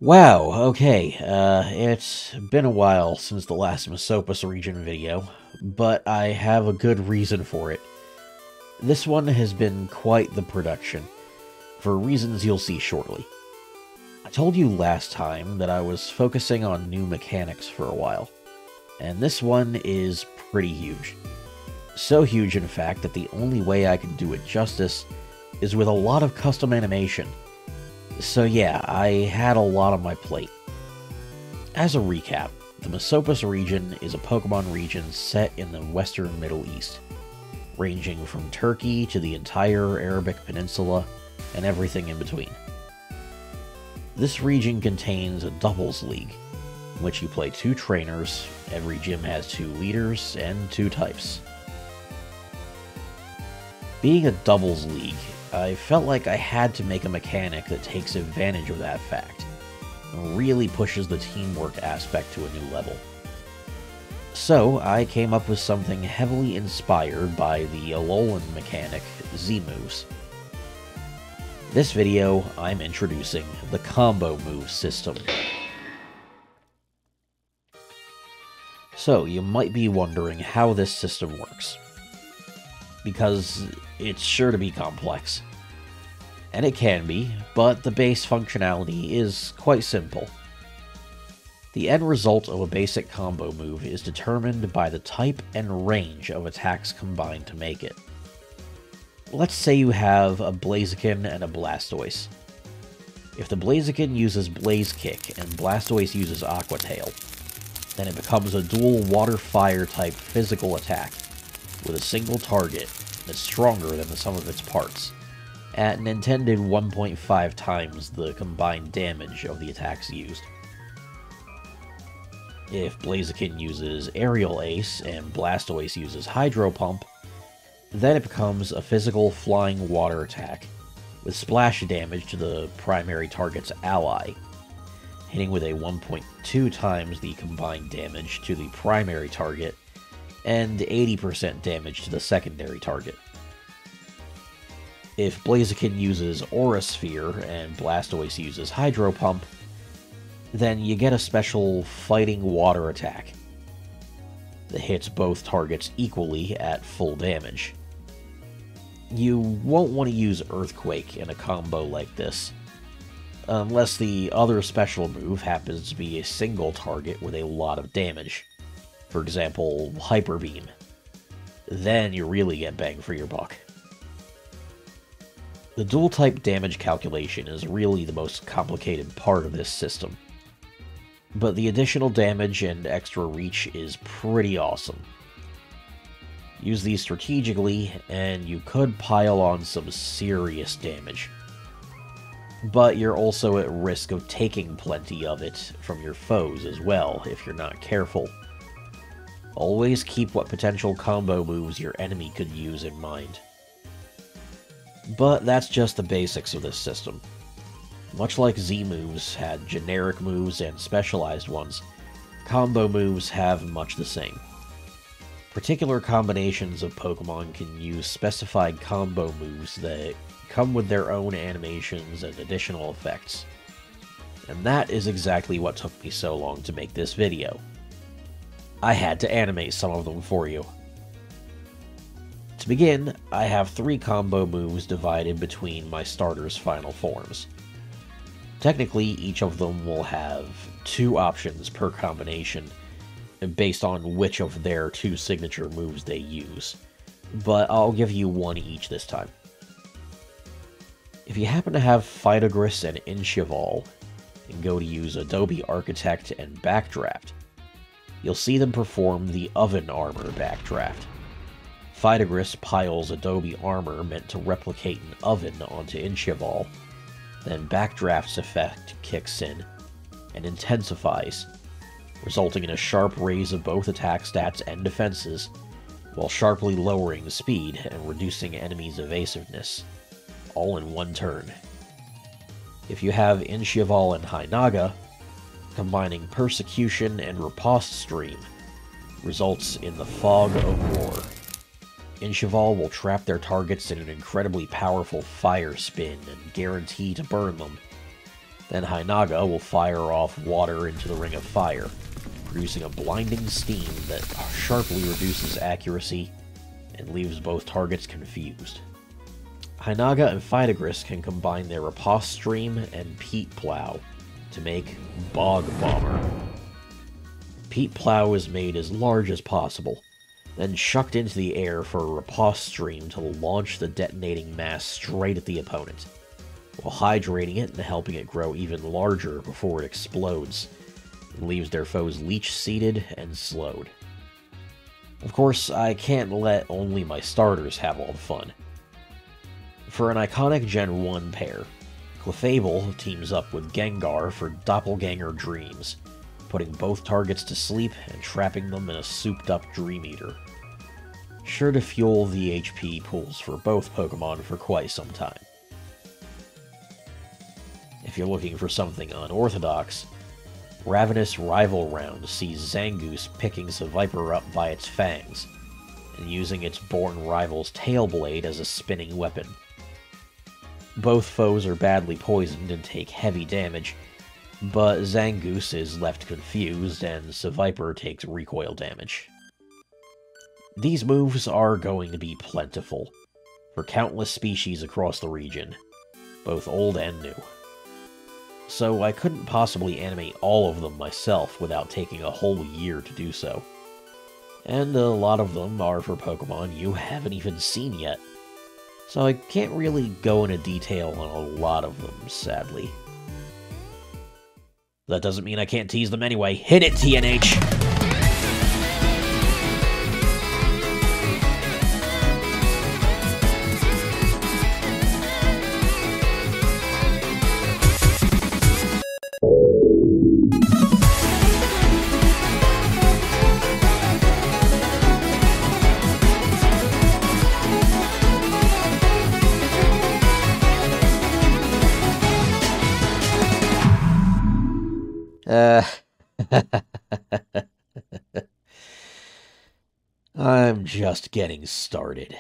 Wow, okay, it's been a while since the last Mesopas region video, but I have a good reason for it. This one has been quite the production, for reasons you'll see shortly. I told you last time that I was focusing on new mechanics for a while, and this one is pretty huge. So huge, in fact, that the only way I can do it justice is with a lot of custom animation. So yeah, I had a lot on my plate. As a recap, the Mesopas region is a Pokemon region set in the western Middle East, ranging from Turkey to the entire Arabic Peninsula and everything in between. This region contains a doubles league, in which you play 2 trainers, every gym has 2 leaders, and 2 types. Being a doubles league, I felt like I had to make a mechanic that takes advantage of that fact, and really pushes the teamwork aspect to a new level. So I came up with something heavily inspired by the Alolan mechanic, Z-moves. This video, I'm introducing the combo move system. So you might be wondering how this system works, because it's sure to be complex. And it can be, but the base functionality is quite simple. The end result of a basic combo move is determined by the type and range of attacks combined to make it. Let's say you have a Blaziken and a Blastoise. If the Blaziken uses Blaze Kick and Blastoise uses Aqua Tail, then it becomes a dual Water-Fire type physical attack with a single target that's stronger than the sum of its parts, at an intended 1.5 times the combined damage of the attacks used. If Blaziken uses Aerial Ace and Blastoise uses Hydro Pump, then it becomes a physical flying water attack, with splash damage to the primary target's ally, hitting with a 1.2 times the combined damage to the primary target, and 80% damage to the secondary target. If Blaziken uses Aura Sphere and Blastoise uses Hydro Pump, then you get a special Fighting Water attack that hits both targets equally at full damage. You won't want to use Earthquake in a combo like this, unless the other special move happens to be a single target with a lot of damage. For example, Hyper Beam. Then you really get bang for your buck. The dual-type damage calculation is really the most complicated part of this system, but the additional damage and extra reach is pretty awesome. Use these strategically, and you could pile on some serious damage. But you're also at risk of taking plenty of it from your foes as well, if you're not careful. Always keep what potential combo moves your enemy could use in mind. But that's just the basics of this system. Much like Z-moves had generic moves and specialized ones, combo moves have much the same. Particular combinations of Pokemon can use specified combo moves that come with their own animations and additional effects. And that is exactly what took me so long to make this video. I had to animate some of them for you. To begin, I have 3 combo moves divided between my starter's final forms. Technically, each of them will have 2 options per combination, based on which of their 2 signature moves they use, but I'll give you 1 each this time. If you happen to have Phytogris and Incheval, and go to use Adobe Architect and Backdraft, you'll see them perform the Oven Armor Backdraft. Phytogris piles Adobe Armor meant to replicate an oven onto Incheval, then Backdraft's effect kicks in and intensifies, resulting in a sharp raise of both attack stats and defenses, while sharply lowering speed and reducing enemies' evasiveness, all in one turn. If you have Incheval and Hainaga, combining Persecution and Riposte Stream results in the Fog of War. Incheval will trap their targets in an incredibly powerful fire spin and guarantee to burn them, Then Hainaga will fire off water into the Ring of Fire, producing a blinding steam that sharply reduces accuracy and leaves both targets confused. Hainaga and Phytogris can combine their Riposte Stream and Peat Plow to make Bog Bomber. Peat Plow is made as large as possible, then chucked into the air for a Riposte Stream to launch the detonating mass straight at the opponent, while hydrating it and helping it grow even larger before it explodes, and leaves their foes leech-seeded and slowed. Of course, I can't let only my starters have all the fun. For an iconic Gen 1 pair, Clefable teams up with Gengar for Doppelganger Dreams, putting both targets to sleep and trapping them in a souped-up Dream Eater. Sure to fuel the HP pools for both Pokemon for quite some time. If you're looking for something unorthodox, Ravenous Rival Round sees Zangoose picking Seviper up by its fangs, and using its born rival's tail blade as a spinning weapon. Both foes are badly poisoned and take heavy damage, but Zangoose is left confused and Seviper takes recoil damage. These moves are going to be plentiful, for countless species across the region, both old and new. So I couldn't possibly animate all of them myself without taking a whole year to do so. And a lot of them are for Pokemon you haven't even seen yet, so I can't really go into detail on a lot of them, sadly. That doesn't mean I can't tease them anyway. Hit it, TNH! I'm just getting started.